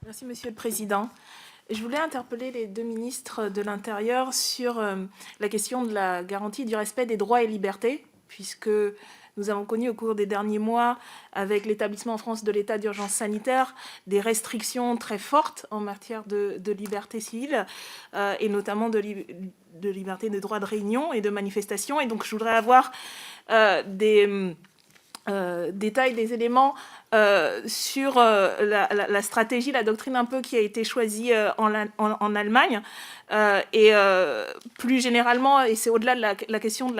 Merci, Monsieur le Président. Je voulais interpeller les deux ministres de l'Intérieur sur la question de la garantie du respect des droits et libertés, puisque nous avons connu au cours des derniers mois, avec l'établissement en France de l'état d'urgence sanitaire, des restrictions très fortes en matière de liberté civile, et notamment de liberté de droit de réunion et de manifestation. Et donc, je voudrais avoir des détails, des éléments sur la stratégie, la doctrine un peu qui a été choisie en Allemagne. Et plus généralement, et c'est au-delà de la question de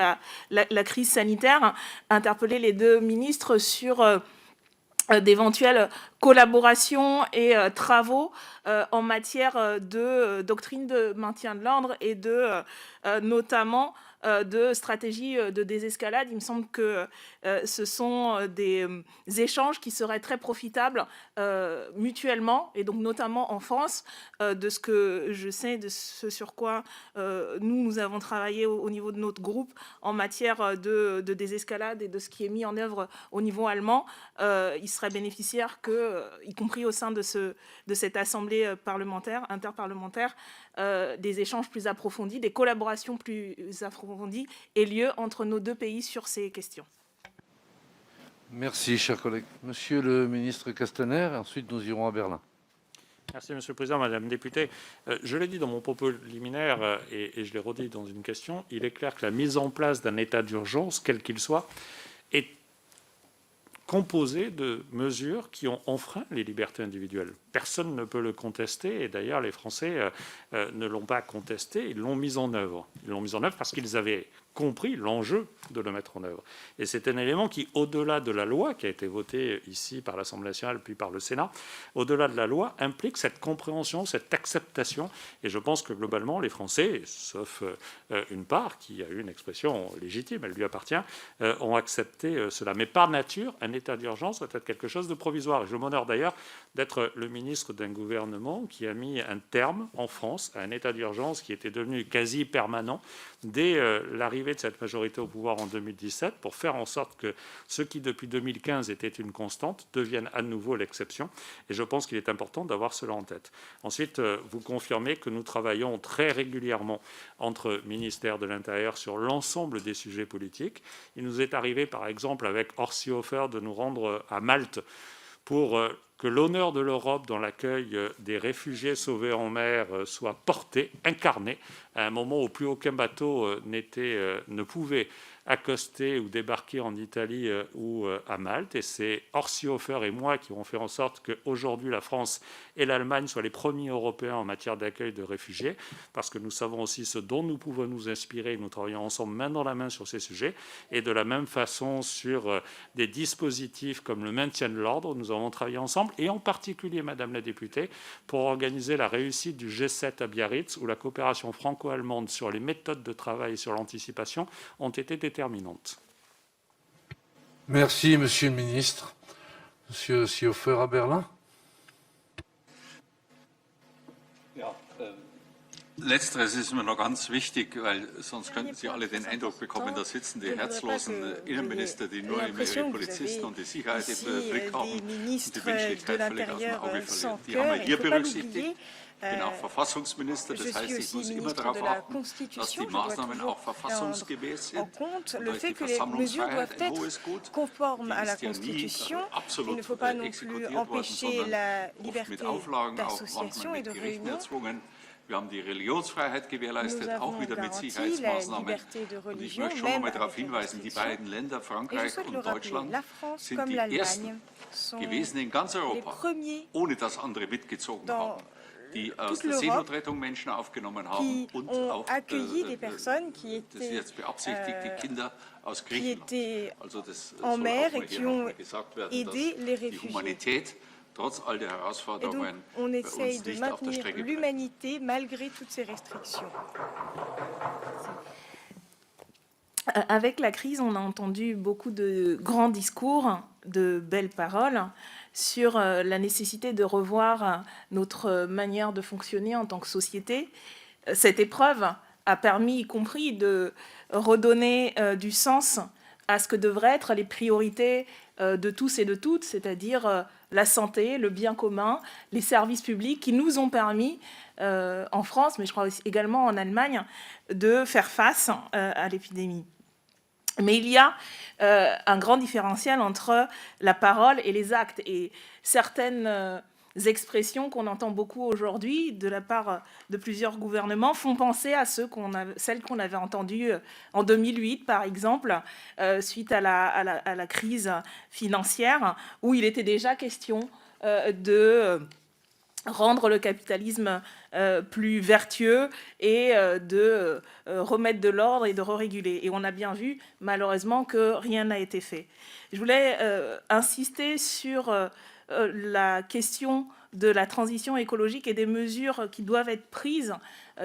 la crise sanitaire, interpeller les deux ministres sur d'éventuelles collaborations et travaux en matière de doctrine de maintien de l'ordre et de notamment de stratégie de désescalade. Il me semble que ce sont des échanges qui seraient très profitables mutuellement, et donc notamment en France, de ce que je sais, de ce sur quoi nous avons travaillé au niveau de notre groupe en matière de désescalade et de ce qui est mis en œuvre au niveau allemand. Il serait bénéficiaire que, y compris au sein de cette assemblée parlementaire, interparlementaire, des échanges plus approfondis, des collaborations plus approfondies aient lieu entre nos deux pays sur ces questions. Merci, cher collègue. Monsieur le ministre Castaner, ensuite nous irons à Berlin. Merci, Monsieur le Président. Madame la députée, je l'ai dit dans mon propos liminaire et je l'ai redit dans une question, il est clair que la mise en place d'un état d'urgence, quel qu'il soit, est composé de mesures qui ont enfreint les libertés individuelles. Personne ne peut le contester, et d'ailleurs les Français ne l'ont pas contesté, ils l'ont mis en œuvre. Ils l'ont mis en œuvre parce qu'ils avaient compris l'enjeu de le mettre en œuvre. Et c'est un élément qui, au-delà de la loi qui a été votée ici par l'Assemblée nationale puis par le Sénat, au-delà de la loi, implique cette compréhension, cette acceptation. Et je pense que globalement, les Français, sauf une part qui a eu une expression légitime, elle lui appartient, ont accepté cela. Mais par nature, un état d'urgence doit être quelque chose de provisoire. Et je m'honore d'ailleurs d'être le ministre d'un gouvernement qui a mis un terme en France à un état d'urgence qui était devenu quasi permanent dès l'arrivée de cette majorité au pouvoir en 2017 pour faire en sorte que ce qui, depuis 2015, était une constante devienne à nouveau l'exception. Et je pense qu'il est important d'avoir cela en tête. Ensuite, vous confirmez que nous travaillons très régulièrement entre ministères de l'Intérieur sur l'ensemble des sujets politiques. Il nous est arrivé, par exemple, avec Horst Seehofer, de nous rendre à Malte pour que l'honneur de l'Europe dans l'accueil des réfugiés sauvés en mer soit porté, incarné, à un moment où plus aucun bateau ne pouvait accoster ou débarquer en Italie ou à Malte. Et c'est Horst Seehofer et moi qui avons fait en sorte qu'aujourd'hui la France et l'Allemagne soient les premiers Européens en matière d'accueil de réfugiés, parce que nous savons aussi ce dont nous pouvons nous inspirer. Nous travaillons ensemble main dans la main sur ces sujets. Et de la même façon sur des dispositifs comme le maintien de l'ordre, nous avons travaillé ensemble, et en particulier, Madame la députée, pour organiser la réussite du G7 à Biarritz, où la coopération franco-allemande sur les méthodes de travail et sur l'anticipation ont été déterminantes. Merci, Monsieur le ministre. Monsieur Seehofer à Berlin. Letzteres ist mir noch ganz wichtig, weil sonst könnten Sie alle den Eindruck bekommen, da sitzen die herzlosen Innenminister, die nur immer ihre Polizisten und die Sicherheit im Blick haben und die Menschlichkeit völlig aus dem Auge verlieren. Die haben wir hier berücksichtigt. Ich bin auch Verfassungsminister, das heißt, ich muss immer darauf achten, dass die Maßnahmen auch verfassungsgemäß sind. Und da ist die Versammlungsfreiheit ein hohes Gut. Die ist ja nie absolut exekutiert worden, sondern oft mit Auflagen, auch manchmal mit Gerichten erzwungen. Wir haben die Religionsfreiheit gewährleistet, auch wieder mit Sicherheitsmaßnahmen. Und ich möchte schon einmal darauf hinweisen, die beiden Länder, Frankreich und Deutschland, sind die ersten gewesen in ganz Europa, ohne dass andere mitgezogen haben, die aus der Seenotrettung Menschen aufgenommen haben und auch, das ist jetzt beabsichtigt, die Kinder aus Griechenland. Also das soll auch mal hier nochmal gesagt werden, dass die Humanität trotz all der Herausforderungen on bei essaye uns de nicht auf der maintenir Strecke bleibt. l'humanité malgré toutes ces restrictions. Avec la crise, on a entendu beaucoup de grands discours, de belles paroles sur la nécessité de revoir notre manière de fonctionner en tant que société. Cette épreuve a permis, y compris, de redonner du sens à ce que devraient être les priorités de tous et de toutes, c'est-à-dire la santé, le bien commun, les services publics qui nous ont permis, en France, mais je crois aussi également en Allemagne, de faire face à l'épidémie. Mais il y a un grand différentiel entre la parole et les actes. Et certaines expressions qu'on entend beaucoup aujourd'hui de la part de plusieurs gouvernements font penser à celles qu'on avait entendues en 2008, par exemple, suite à la crise financière, où il était déjà question de rendre le capitalisme plus vertueux et de remettre de l'ordre et de réguler. Et on a bien vu, malheureusement, que rien n'a été fait. Je voulais insister sur la question de la transition écologique et des mesures qui doivent être prises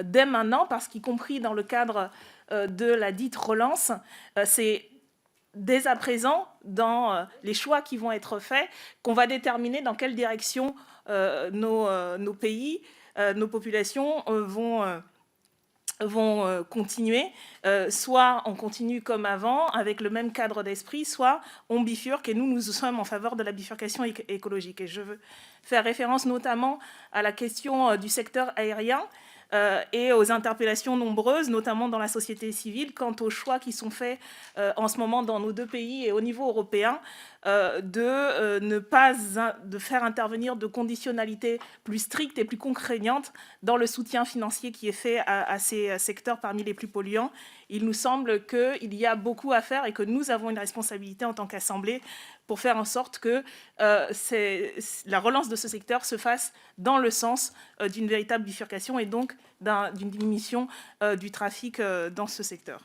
dès maintenant, parce qu'y compris dans le cadre de la dite relance, c'est dès à présent, dans les choix qui vont être faits, qu'on va déterminer dans quelle direction nos pays, nos populations vont continuer. Soit on continue comme avant, avec le même cadre d'esprit, soit on bifurque, et nous sommes en faveur de la bifurcation écologique. Et je veux faire référence notamment à la question du secteur aérien, et aux interpellations nombreuses, notamment dans la société civile, quant aux choix qui sont faits en ce moment dans nos deux pays et au niveau européen, de ne pas de faire intervenir de conditionnalités plus strictes et plus contraignantes dans le soutien financier qui est fait à ces secteurs parmi les plus polluants. Il nous semble qu'il y a beaucoup à faire et que nous avons une responsabilité en tant qu'Assemblée pour faire en sorte que la relance de ce secteur se fasse dans le sens d'une véritable bifurcation et donc d'une diminution du trafic dans ce secteur.